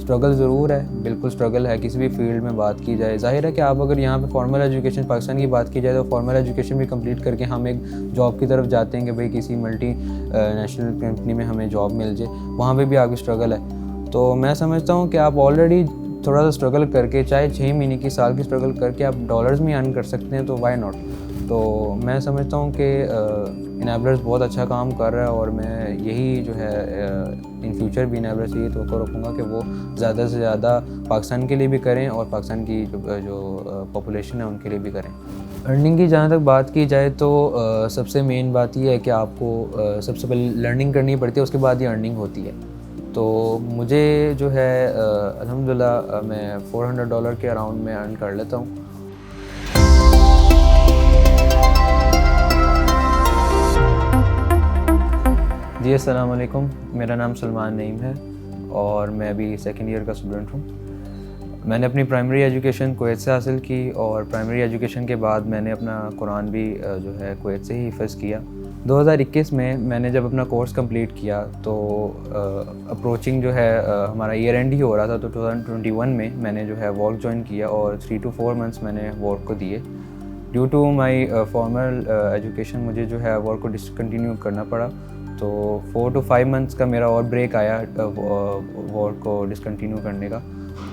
Struggle ज़रूर है, बिल्कुल स्ट्रगल है किसी भी फील्ड में बात की जाए। ज़ाहिर है कि आप अगर यहाँ पे फॉर्मल एजुकेशन पाकिस्तान की बात की जाए तो फॉर्मल एजुकेशन भी कंप्लीट करके हम एक जॉब की तरफ जाते हैं कि भाई किसी मल्टी नेशनल कंपनी में हमें जॉब मिल जाए, वहाँ पे भी आपकी स्ट्रगल है। तो मैं समझता हूँ कि आप ऑलरेडी थोड़ा सा स्ट्रगल करके, चाहे 6 महीने की, साल की स्ट्रगल करके आप डॉलर्स में अर्न कर सकते हैं, तो वाई नॉट। तो मैं समझता हूँ कि इनेबलर्स बहुत अच्छा काम कर रहा है और मैं यही जो है इन फ्यूचर भी इनेबलर्स यही तो रखूँगा कि वो ज़्यादा से ज़्यादा पाकिस्तान के लिए भी करें और पाकिस्तान की जो पॉपुलेशन है उनके लिए भी करें। अर्निंग की जहाँ तक बात की जाए तो सबसे मेन बात ये है कि आपको सबसे पहले लर्निंग करनी पड़ती है, उसके बाद ही अर्निंग होती है। तो मुझे जो है अल्हम्दुलिल्लाह मैं $400 के अराउंड में अर्न कर लेता हूँ। जी अस्सलाम वालेकुम, मेरा नाम सलमान नईम है और मैं अभी सेकंड ईयर का स्टूडेंट हूँ। मैंने अपनी प्राइमरी एजुकेशन कुवैत से हासिल की और प्राइमरी एजुकेशन के बाद मैंने अपना कुरान भी जो है कुवैत से ही हिफ़्ज़ किया। 2021 में मैंने जब अपना कोर्स कंप्लीट किया तो अप्रोचिंग जो है हमारा ईयर एंड ही हो रहा था, तो 2021 में मैंने जो है वर्क ज्वाइन किया और 3 to 4 मंथ्स मैंने वर्क को दिए। Due to my formal education मुझे जो है वर्क को डिसकंटिन्यू करना पड़ा, तो 4 to 5 मंथ्स का मेरा और ब्रेक आया वर्क को डिसकंटिन्यू करने का।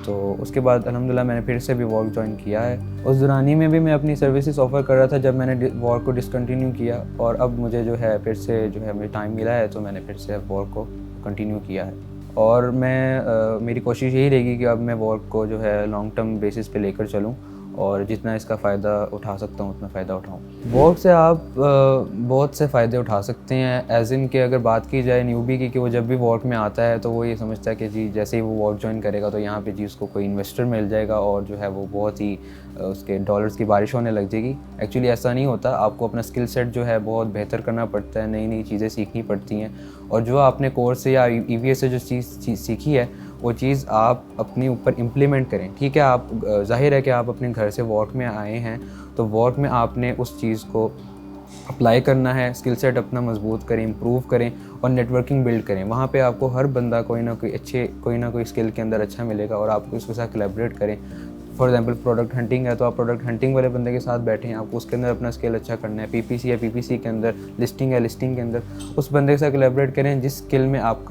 तो उसके बाद अल्हम्दुलिल्लाह मैंने फिर से भी वर्क ज्वाइन किया है। उस दौरानी में भी मैं अपनी सर्विसेज ऑफ़र कर रहा था जब मैंने वर्क को डिसकंटिन्यू किया, और अब मुझे जो है फिर से जो है मुझे टाइम मिला है तो मैंने फिर से वर्क को कंटिन्यू किया है। और मैं मेरी कोशिश यही रहेगी कि अब मैं वर्क को जो है लॉन्ग टर्म बेसिस पे लेकर चलूँ और जितना इसका फ़ायदा उठा सकता हूँ उतना फ़ायदा उठाऊँ। वर्क से आप बहुत से फ़ायदे उठा सकते हैं, एज़ इन के अगर बात की जाए न्यूबी की, कि वो जब भी वर्क में आता है तो वो ये समझता है कि जी जैसे ही वो वर्क ज्वाइन करेगा तो यहाँ पे जी उसको कोई इन्वेस्टर मिल जाएगा और जो है वो बहुत ही उसके डॉलर्स की बारिश होने लग जाएगी। एक्चुअली ऐसा नहीं होता, आपको अपना स्किल सेट जो है बहुत बेहतर करना पड़ता है, नई नई चीज़ें सीखनी पड़ती हैं, और जो आपने कोर्स से या EVA से जो चीज़ सीखी है वो चीज़ आप अपने ऊपर इम्प्लीमेंट करें। ठीक है, आप ज़ाहिर है कि आप अपने घर से वर्क में आए हैं तो वर्क में आपने उस चीज़ को अप्लाई करना है, स्किल सेट अपना मजबूत करें, इम्प्रूव करें और नेटवर्किंग बिल्ड करें। वहाँ पे आपको हर बंदा कोई ना कोई स्किल के अंदर अच्छा मिलेगा और आपको उसके साथ कोलैबोरेट करें। फॉर एग्जांपल प्रोडक्ट हंटिंग है तो आप प्रोडक्ट हंटिंग वाले बंदे के साथ बैठें, आपको उसके अंदर अपना स्किल अच्छा करना है। PPC है, PPC के अंदर लिस्टिंग है, लिस्टिंग के अंदर उस बंदे के साथ कोलैबोरेट करें जिस स्किल में आप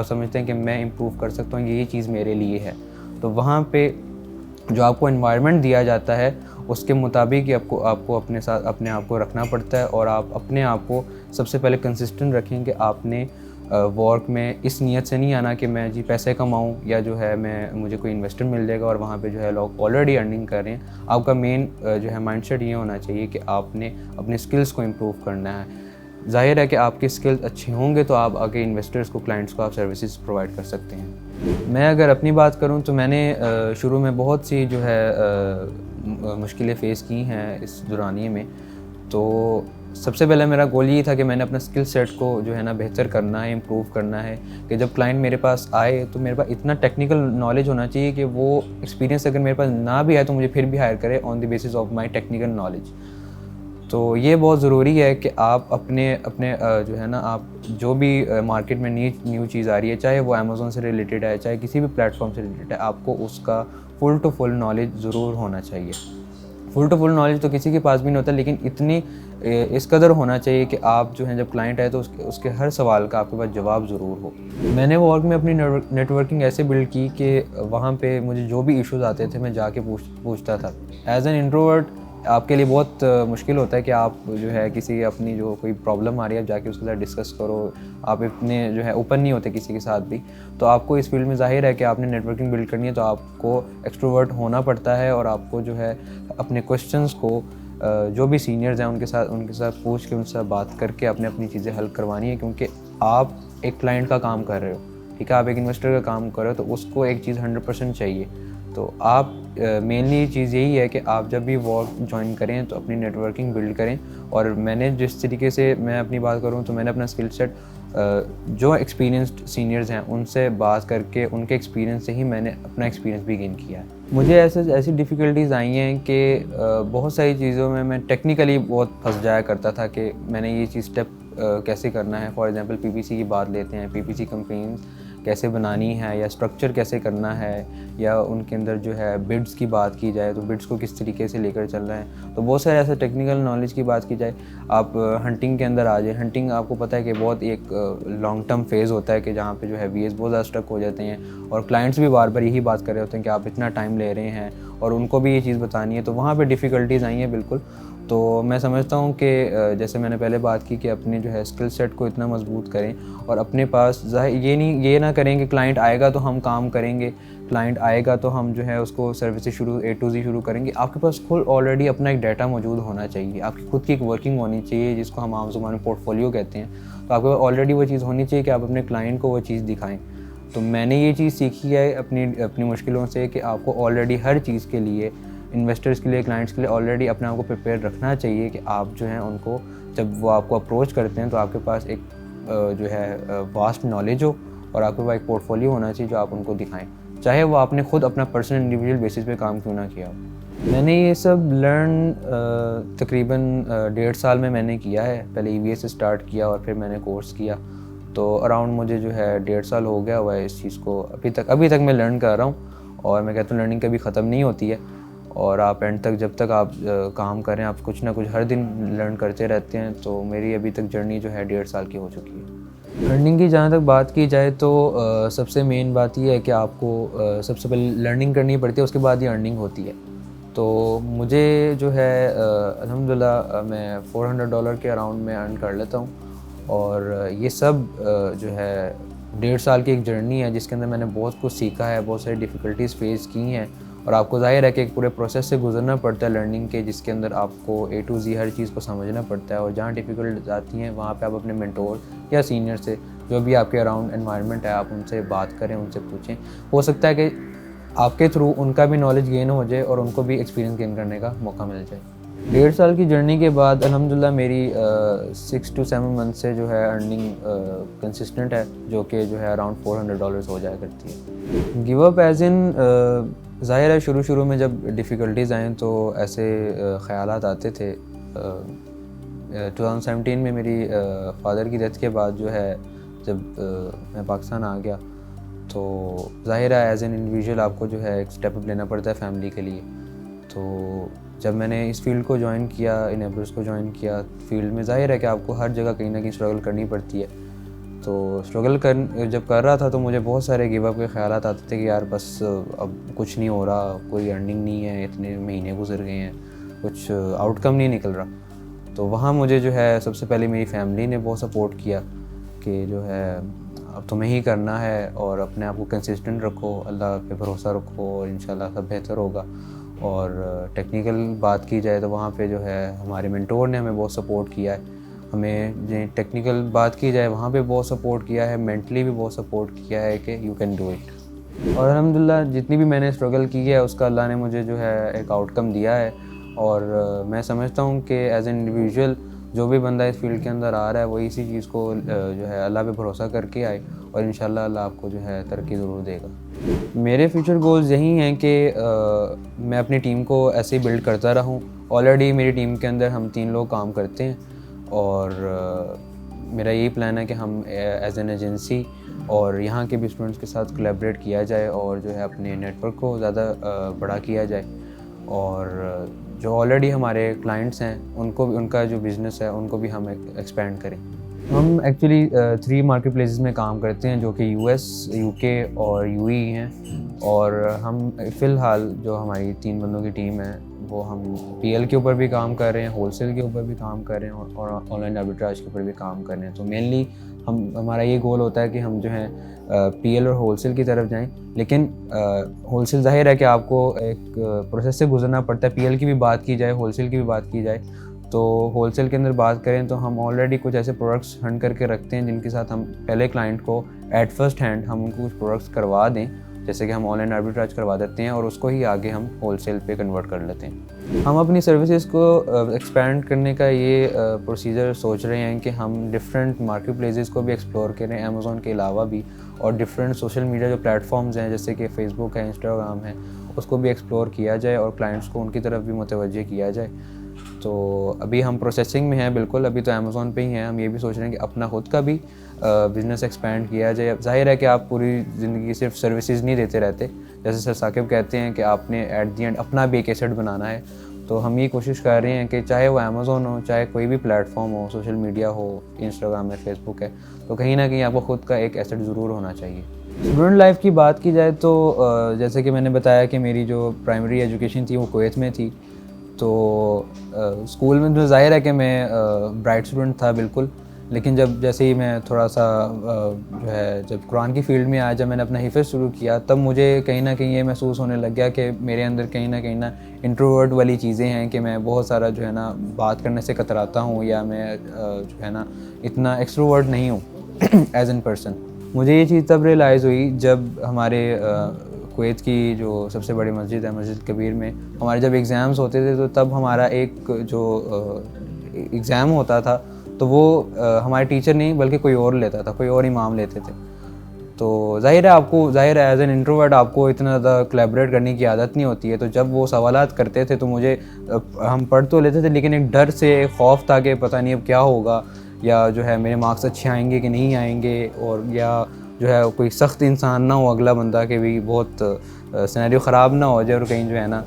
समझते हैं कि मैं इम्प्रूव कर सकता हूँ, ये चीज़ मेरे लिए है। तो वहाँ पे जो आपको एनवायरनमेंट दिया जाता है उसके मुताबिक ही आपको अपने साथ अपने आप को रखना पड़ता है, और आप अपने आप को सबसे पहले कंसिस्टेंट रखें कि आपने वर्क में इस नीयत से नहीं आना कि मैं जी पैसे कमाऊं या जो है मुझे कोई इन्वेस्टर मिल जाएगा, और वहाँ पे जो है लोग ऑलरेडी अर्निंग कर रहे हैं। आपका मेन जो है माइंडसेट ये होना चाहिए कि आपने अपने स्किल्स को इम्प्रूव करना है। ज़ाहिर है कि आपके स्किल्स अच्छे होंगे तो आप आगे इन्वेस्टर्स को, क्लाइंट्स को आप सर्विसेज प्रोवाइड कर सकते हैं। मैं अगर अपनी बात करूं तो मैंने शुरू में बहुत सी जो है मुश्किलें फ़ेस की हैं इस दौरानिए में। तो सबसे पहले मेरा गोल ये था कि मैंने अपना स्किल सेट को जो है ना बेहतर करना है, इम्प्रूव करना है, कि जब क्लाइंट मेरे पास आए तो मेरे पास इतना टेक्निकल नॉलेज होना चाहिए कि वो एक्सपीरियंस अगर मेरे पास ना भी है तो मुझे फिर भी हायर करे on the basis of my technical knowledge. तो ये बहुत ज़रूरी है कि आप अपने जो है ना, आप जो भी मार्केट में न्यू चीज़ आ रही है, चाहे वो अमेज़न से रिलेटेड है, चाहे किसी भी प्लेटफॉर्म से रिलेटेड है, आपको उसका फुल टू फुल नॉलेज ज़रूर होना चाहिए। फुल टू फुल नॉलेज तो किसी के पास भी नहीं होता, लेकिन इतनी इस कदर होना चाहिए कि आप जो है जब क्लाइंट आए तो उसके हर सवाल का आपके पास जवाब ज़रूर हो। मैंने वर्क में अपनी नेटवर्किंग ऐसे बिल्ड की कि वहाँ पे मुझे जो भी इश्यूज़ आते थे मैं जाके पूछता था। एज एन इंट्रोवर्ट आपके लिए बहुत मुश्किल होता है कि आप जो है किसी अपनी जो कोई प्रॉब्लम आ रही है आप जाके उसके साथ डिस्कस करो, आप इतने जो है ओपन नहीं होते किसी के साथ भी। तो आपको इस फील्ड में ज़ाहिर है कि आपने नेटवर्किंग बिल्ड करनी है तो आपको एक्सट्रोवर्ट होना पड़ता है, और आपको जो है अपने क्वेश्चंस को जो भी सीनियर्स हैं उनके साथ पूछ के, उनसे बात करके अपनी चीज़ें हल करवानी है, क्योंकि आप एक क्लाइंट का काम कर रहे हो, ठीक है, आप एक इन्वेस्टर का काम कर रहे हो, तो उसको एक चीज़ 100% चाहिए। तो आप मेनली चीज़ यही है कि आप जब भी वर्क ज्वाइन करें तो अपनी नेटवर्किंग बिल्ड करें। और मैंने जिस तरीके से मैं अपनी बात करूं तो मैंने अपना स्किल सेट जो एक्सपीरियंस्ड सीनियर्स हैं उनसे बात करके, उनके एक्सपीरियंस से ही मैंने अपना एक्सपीरियंस भी गेन किया है। मुझे ऐसी डिफ़िकल्टीज़ आई हैं कि बहुत सारी चीज़ों में मैं टेक्निकली बहुत फंस जाया करता था कि मैंने ये चीज़ स्टेप कैसे करना है। फॉर एग्जांपल PPC की बात लेते हैं, PPC कंपेन्स कैसे बनानी है या स्ट्रक्चर कैसे करना है, या उनके अंदर जो है बिड्स की बात की जाए तो बिड्स को किस तरीके से लेकर चल रहे हैं। तो बहुत सारे ऐसे टेक्निकल नॉलेज की बात की जाए, आप हंटिंग के अंदर आ जाए। हंटिंग आपको पता है कि बहुत एक लॉन्ग टर्म फेज़ होता है कि जहाँ पे जो है वीएस बहुत ज़्यादा स्ट्रक हो जाते हैं, और क्लाइंट्स भी बार बार यही बात कर रहे होते हैं कि आप इतना टाइम ले रहे हैं, और उनको भी ये चीज़ बतानी है। तो वहाँ पे डिफ़िकल्टीज़ आई हैं बिल्कुल। तो मैं समझता हूँ कि जैसे मैंने पहले बात की कि अपने जो है स्किल सेट को इतना मजबूत करें, और अपने पास ये ना करें कि क्लाइंट आएगा तो हम काम करेंगे, क्लाइंट आएगा तो हम जो है उसको सर्विसेज शुरू A to Z शुरू करेंगे। आपके पास खुद ऑलरेडी अपना एक डाटा मौजूद होना चाहिए, आपकी खुद की एक वर्किंग होनी चाहिए, जिसको हम आम ज़ुबान में पोर्टफोलियो कहते हैं। तो आपके पास ऑलरेडी वो चीज़ होनी चाहिए कि आप अपने क्लाइंट को वो चीज़ दिखाएँ। तो मैंने ये चीज़ सीखी है अपनी मुश्किलों से कि आपको ऑलरेडी हर चीज़ के लिए, इन्वेस्टर्स के लिए, क्लाइंट्स के लिए ऑलरेडी अपने आप को प्रिपेयर रखना चाहिए कि आप जो हैं उनको, जब वो आपको अप्रोच करते हैं तो आपके पास एक जो है वास्ट नॉलेज हो, और आपके पास एक पोर्टफोलियो होना चाहिए जो आप उनको दिखाएं, चाहे वो आपने खुद अपना पर्सनल इंडिविजुअल बेसिस पे काम क्यों ना किया हो। मैंने ये सब लर्न तकरीबन 1.5 साल में मैंने किया है। पहले EVA से स्टार्ट किया और फिर मैंने कोर्स किया, तो अराउंड मुझे जो है 1.5 साल हो गया हुआ है इस चीज़ को। अभी तक मैं लर्न कर रहा हूँ, और मैं कहता हूँ लर्निंग कभी ख़त्म नहीं होती है, और आप एंड तक जब तक आप काम करें, आप कुछ ना कुछ हर दिन लर्न करते रहते हैं। तो मेरी अभी तक जर्नी जो है 1.5 साल की हो चुकी है। लर्निंग की जहाँ तक बात की जाए तो सबसे मेन बात ये है कि आपको सबसे पहले लर्निंग करनी पड़ती है, उसके बाद ही अर्निंग होती है। तो मुझे जो है अल्हम्दुलिल्लाह मैं $400 के अराउंड में अर्न कर लेता हूँ, और ये सब जो है 1.5 साल की एक जर्नी है जिसके अंदर मैंने बहुत कुछ सीखा है, बहुत सारी डिफ़िकल्टीज़ फेस की हैं, और आपको ज़ाहिर है कि एक पूरे प्रोसेस से गुजरना पड़ता है लर्निंग के, जिसके अंदर आपको A to Z हर चीज़ को समझना पड़ता है। और जहाँ डिफ़िकल्ट आती हैं वहाँ पे आप अपने मेंटोर या सीनियर से, जो भी आपके अराउंड एनवायरनमेंट है, आप उनसे बात करें, उनसे पूछें। हो सकता है कि आपके थ्रू उनका भी नॉलेज गेन हो जाए और उनको भी एक्सपीरियंस गेन करने का मौका मिल जाए। 1.5 साल की जर्नी के बाद अल्हम्दुलिल्लाह मेरी 6 to 7 मंथ से जो है अर्निंग कंसिस्टेंट है, जो कि जो है अराउंड $400 हो जाया करती है। गिव अप एज इन ज़ाहिर है शुरू में जब डिफ़िकल्टीज़ आएँ तो ऐसे ख़यालात आते थे। 2017 में मेरी फ़ादर की डेथ के बाद जो है, जब मैं पाकिस्तान आ गया, तो ज़ाहिर है एज़ एन इंडिविजुअल आपको जो है एक स्टेप अप लेना पड़ता है फैमिली के लिए। तो जब मैंने इस फील्ड को ज्वाइन किया, इनेबल्स को ज्वाइन किया, फील्ड में ज़ाहिर है कि आपको हर जगह कहीं ना कहीं स्ट्रगल करनी पड़ती है। तो स्ट्रगल जब कर रहा था तो मुझे बहुत सारे गिव अप के ख्यालात आते थे कि यार बस अब कुछ नहीं हो रहा, कोई अर्निंग नहीं है, इतने महीने गुजर गए हैं, कुछ आउटकम नहीं निकल रहा। तो वहाँ मुझे जो है सबसे पहले मेरी फैमिली ने बहुत सपोर्ट किया कि जो है अब तुम्हें ही करना है, और अपने आप को कंसिस्टेंट रखो, अल्लाह पे भरोसा रखो, और इंशाल्लाह सब बेहतर होगा। और टेक्निकल बात की जाए तो वहाँ पे जो है हमारे मेंटोर ने हमें बहुत सपोर्ट किया है। हमें टेक्निकल बात की जाए वहाँ पे बहुत सपोर्ट किया है, मेंटली भी बहुत सपोर्ट किया है कि यू कैन डू इट। और अल्हम्दुलिल्लाह जितनी भी मैंने स्ट्रगल की है उसका अल्लाह ने मुझे जो है एक आउटकम दिया है। और मैं समझता हूँ कि एज एन इंडिविजुअल जो भी बंदा इस फील्ड के अंदर आ रहा है वो इसी चीज़ को जो है अल्लाह पे भरोसा करके आए, और इंशाल्लाह अल्लाह आपको जो है तरक्की ज़रूर देगा। मेरे फ्यूचर गोल्स यही हैं कि मैं अपनी टीम को ऐसे ही बिल्ड करता रहूँ। ऑलरेडी मेरी टीम के अंदर हम 3 लोग काम करते हैं, और मेरा यही प्लान है कि हम एज एन एजेंसी और यहाँ के भी स्टूडेंट्स के साथ कोलैबोरेट किया जाए, और जो है अपने नेटवर्क को ज़्यादा बड़ा किया जाए, और जो ऑलरेडी हमारे क्लाइंट्स हैं उनको भी, उनका जो बिज़नेस है उनको भी हम एक्सपेंड करें। हम एक्चुअली 3 मार्केट प्लेसेस में काम करते हैं, जो कि US, UK और UAE हैं। और हम फ़िलहाल जो हमारी 3 बंदों की टीम है वो हम PL के ऊपर भी काम कर रहे हैं, होलसेल के ऊपर भी काम कर रहे हैं, और ऑनलाइन आर्बिट्राज के ऊपर भी काम कर रहे हैं। तो मेनली हमारा ये गोल होता है कि हम जो है PL और होलसेल की तरफ जाएं। लेकिन होलसेल ज़ाहिर है कि आपको एक प्रोसेस से गुजरना पड़ता है। PL की भी बात की जाए, होलसेल की भी बात की जाए, तो होलसेल के अंदर बात करें तो हम ऑलरेडी कुछ ऐसे प्रोडक्ट्स हंट करके रखते हैं जिनके साथ हम पहले क्लाइंट को एट फर्स्ट हैंड हम उनको कुछ प्रोडक्ट्स करवा दें, जैसे कि हम ऑनलाइन आर्बिट्राज करवा देते हैं, और उसको ही आगे हम होलसेल पे कन्वर्ट कर लेते हैं। हम अपनी सर्विसेज को एक्सपेंड करने का ये प्रोसीजर सोच रहे हैं कि हम डिफरेंट मार्केट प्लेसेस को भी एक्सप्लोर करें, अमेज़ॉन के अलावा भी, और डिफरेंट सोशल मीडिया जो प्लेटफॉर्म्स हैं जैसे कि फ़ेसबुक है, इंस्टाग्राम है, उसको भी एक्सप्लोर किया जाए और क्लाइंट्स को उनकी तरफ भी मुतवज्जे किया जाए। तो अभी हम प्रोसेसिंग में हैं बिल्कुल, अभी तो अमेज़ॉन पे ही हैं। हम ये भी सोच रहे हैं कि अपना खुद का भी बिज़नेस एक्सपेंड किया जाए। ज़ाहिर है कि आप पूरी ज़िंदगी सिर्फ सर्विसेज नहीं देते रहते, जैसे सर साकिब कहते हैं कि आपने एट दी एंड अपना भी एक एसेट बनाना है। तो हम ये कोशिश कर रहे हैं कि चाहे वो अमेज़ॉन हो, चाहे कोई भी प्लेटफॉर्म हो, सोशल मीडिया हो, इंस्टाग्राम है, फेसबुक है, तो कहीं ना कहीं आपको खुद का एक एसेट ज़रूर होना चाहिए। स्टूडेंट लाइफ की बात की जाए तो जैसे कि मैंने बताया कि मेरी जो प्राइमरी एजुकेशन थी वो कुवैत में थी। तो स्कूल में तो ज़ाहिर है कि मैं ब्राइट स्टूडेंट था बिल्कुल, लेकिन जब जैसे ही मैं थोड़ा सा जो है जब कुरान की फ़ील्ड में आया, जब मैंने अपना हिफ़्ज़ शुरू किया, तब मुझे कहीं ना कहीं ये महसूस होने लग गया कि मेरे अंदर कहीं ना इंट्रोवर्ट वाली चीज़ें हैं कि मैं बहुत सारा जो है ना बात करने से कतराता हूँ, या मैं जो है ना इतना एक्सट्रोवर्ट नहीं हूँ एज एन पर्सन। मुझे ये चीज़ तब रियलाइज़ हुई जब हमारे कुवैत की जो सबसे बड़ी मस्जिद है, मस्जिद कबीर में हमारे जब एग्ज़ाम्स होते थे, तो तब हमारा एक जो एग्ज़ाम होता था, तो वो हमारे टीचर नहीं बल्कि कोई और लेता था, कोई और इमाम लेते थे। तो ज़ाहिर है एज एन इंट्रोवर्ट आपको इतना ज़्यादा कोलैबोरेट करने की आदत नहीं होती है। तो जब वो सवालात करते थे तो मुझे हम पढ़ तो लेते थे, लेकिन एक डर से, एक खौफ था कि पता नहीं अब क्या होगा, या जो है मेरे मार्क्स अच्छे आएंगे कि नहीं आएंगे, और या जो है कोई सख्त इंसान ना हो अगला बंदा कि भी बहुत सिनेरियो ख़राब ना हो जाए और कहीं जो है ना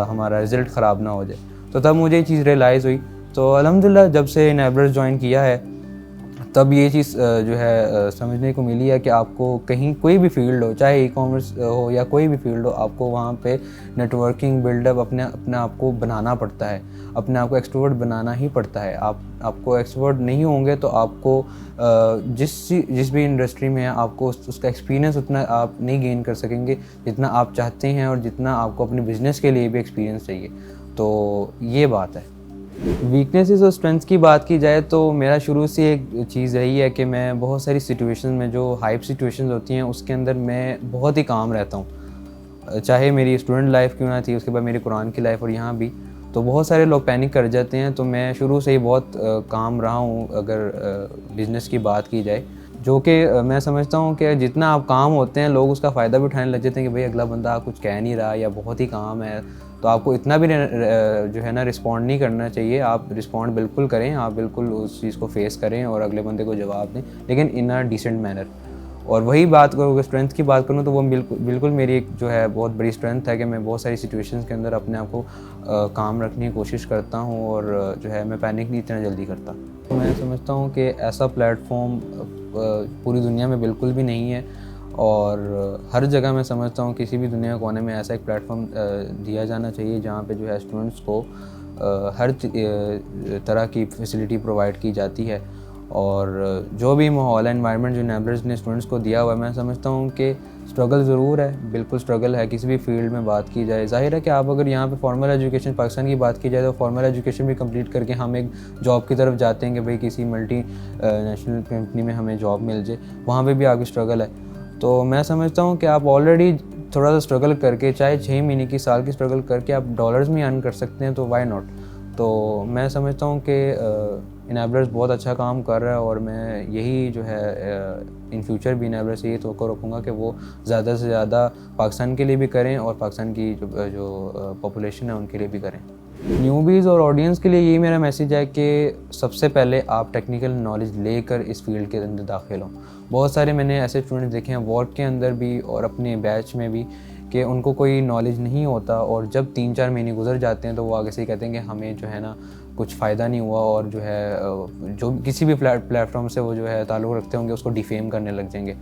हमारा रिज़ल्ट ख़राब ना हो जाए। तो तब मुझे ये चीज़ रियलाइज़ हुई। तो अल्हम्दुलिल्लाह जब से इनेबलर्स ज्वाइन किया है, तब ये चीज़ जो है समझने को मिली है कि आपको कहीं कोई भी फील्ड हो, चाहे ई कॉमर्स हो या कोई भी फील्ड हो, आपको वहाँ पे नेटवर्किंग बिल्डअप अपने आप को बनाना पड़ता है, अपने आप को एक्सट्रोवर्ट बनाना ही पड़ता है। आपको एक्सट्रोवर्ट नहीं होंगे तो आपको जिस भी इंडस्ट्री में है, आपको उसका एक्सपीरियंस उतना आप नहीं गेन कर सकेंगे जितना आप चाहते हैं, और जितना आपको अपने बिज़नेस के लिए भी एक्सपीरियंस चाहिए। तो ये बात है। वीकनेसेस और स्ट्रेंथ्स की बात की जाए तो मेरा शुरू से एक चीज़ रही है कि मैं बहुत सारी सिचुएशन में, जो हाइप सिचुएशंस होती हैं, उसके अंदर मैं बहुत ही काम रहता हूँ। चाहे मेरी स्टूडेंट लाइफ क्यों ना थी, उसके बाद मेरी कुरान की लाइफ, और यहाँ भी तो बहुत सारे लोग पैनिक कर जाते हैं। तो मैं शुरू से ही बहुत काम रहा हूँ अगर बिज़नेस की बात की जाए, जो कि मैं समझता हूँ कि जितना आप काम होते हैं, लोग उसका फ़ायदा भी उठाने लग जाते हैं कि भाई अगला बंदा कुछ कह नहीं रहा या बहुत ही काम है, तो आपको इतना भी जो है ना रिस्पॉन्ड नहीं करना चाहिए। आप रिस्पॉन्ड बिल्कुल करें, आप बिल्कुल उस चीज़ को फेस करें और अगले बंदे को जवाब दें, लेकिन इन अ डिसेंट मैनर। और वही बात करूँ, अगर स्ट्रेंथ की बात करूँ, तो वो बिल्कुल मेरी एक जो है बहुत बड़ी स्ट्रेंथ है कि मैं बहुत सारी सिचुएशंस के अंदर अपने आप को काम रखने की कोशिश करता हूँ, और जो है मैं पैनिक नहीं इतना जल्दी करता। तो मैं समझता हूँ कि ऐसा प्लेटफॉर्म पूरी दुनिया में बिल्कुल भी नहीं है, और हर जगह मैं समझता हूँ किसी भी दुनिया कोने में ऐसा एक प्लेटफॉर्म दिया जाना चाहिए जहाँ पे जो है स्टूडेंट्स को हर तरह की फैसिलिटी प्रोवाइड की जाती है। और जो भी माहौल है, एनवायरनमेंट जो इनेबलर्स ने स्टूडेंट्स को दिया हुआ है, मैं समझता हूँ कि स्ट्रगल ज़रूर है, बिल्कुल स्ट्रगल है किसी भी फील्ड में बात की जाए। ज़ाहिर है कि आप अगर यहाँ पे फॉर्मल एजुकेशन पाकिस्तान की बात की जाए, तो फॉर्मल एजुकेशन भी कंप्लीट करके हम एक जॉब की तरफ जाते हैं कि भाई किसी मल्टी नेशनल कंपनी में हमें जॉब मिल जाए, वहाँ पे भी आपकी स्ट्रगल है। तो मैं समझता हूँ कि आप ऑलरेडी थोड़ा सा स्ट्रगल करके, चाहे 6 महीने की, साल की स्ट्रगल करके आप डॉलर्स में अर्न कर सकते हैं, तो वाई नॉट। तो मैं समझता हूँ कि इनेबलर्स बहुत अच्छा काम कर रहा है, और मैं यही जो है इन फ्यूचर भी इनेबलर्स यही तो रखूँगा कि वो ज़्यादा से ज़्यादा पाकिस्तान के लिए भी करें, और पाकिस्तान की जो पॉपुलेशन है उनके लिए भी करें। न्यूबीज़ और ऑडियंस के लिए यही मेरा मैसेज है कि सबसे पहले आप टेक्निकल नॉलेज लेकर इस फील्ड के अंदर दाखिल हों। बहुत सारे मैंने ऐसे स्टूडेंट्स देखे हैं वॉर्ड के अंदर भी और अपने बैच में भी, कि उनको कोई नॉलेज नहीं होता, और जब 3-4 महीने गुजर जाते हैं तो वो आगे से ही कहते हैं कि हमें जो है ना कुछ फ़ायदा नहीं हुआ, और जो है जो किसी भी प्लेटफॉर्म से वो जो है ताल्लुक़ रखते होंगे उसको डिफेम करने लग जाएंगे।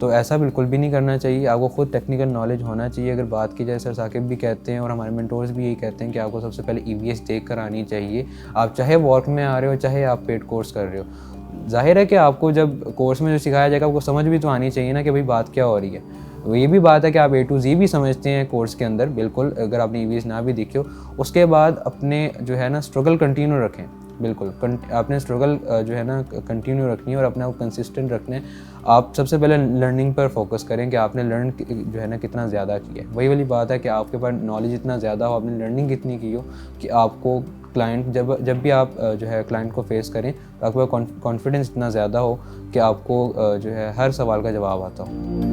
तो ऐसा बिल्कुल भी नहीं करना चाहिए। आपको खुद टेक्निकल नॉलेज होना चाहिए। अगर बात की जाए, सर साकिब भी कहते हैं और हमारे मेंटोर्स भी यही कहते हैं कि आपको सबसे पहले EVS देख कर आनी चाहिए। आप चाहे वर्क में आ रहे हो, चाहे आप पेड कोर्स कर रहे हो। ज़ाहिर है कि आपको जब कोर्स में जो सिखाया जाएगा आपको समझ भी तो आनी चाहिए ना कि भाई बात क्या हो रही है। ये भी बात है कि आप A to Z भी समझते हैं कोर्स के अंदर, बिल्कुल, अगर आपने EVS ना भी देखी हो। उसके बाद अपने जो है ना स्ट्रगल कंटिन्यू रखें, बिल्कुल आपने स्ट्रगल जो है ना कंटिन्यू रखनी है, और अपने आप कंसिस्टेंट रखना है। आप सबसे पहले लर्निंग पर फोकस करें कि आपने लर्न जो है ना कितना ज़्यादा किया है। वही वाली बात है कि आपके पास नॉलेज इतना ज़्यादा हो, आपने लर्निंग कितनी की हो कि आपको क्लाइंट जब भी आप जो है क्लाइंट को फेस करें तो आपके पास कॉन्फिडेंस इतना ज़्यादा हो कि आपको जो है हर सवाल का जवाब आता हो।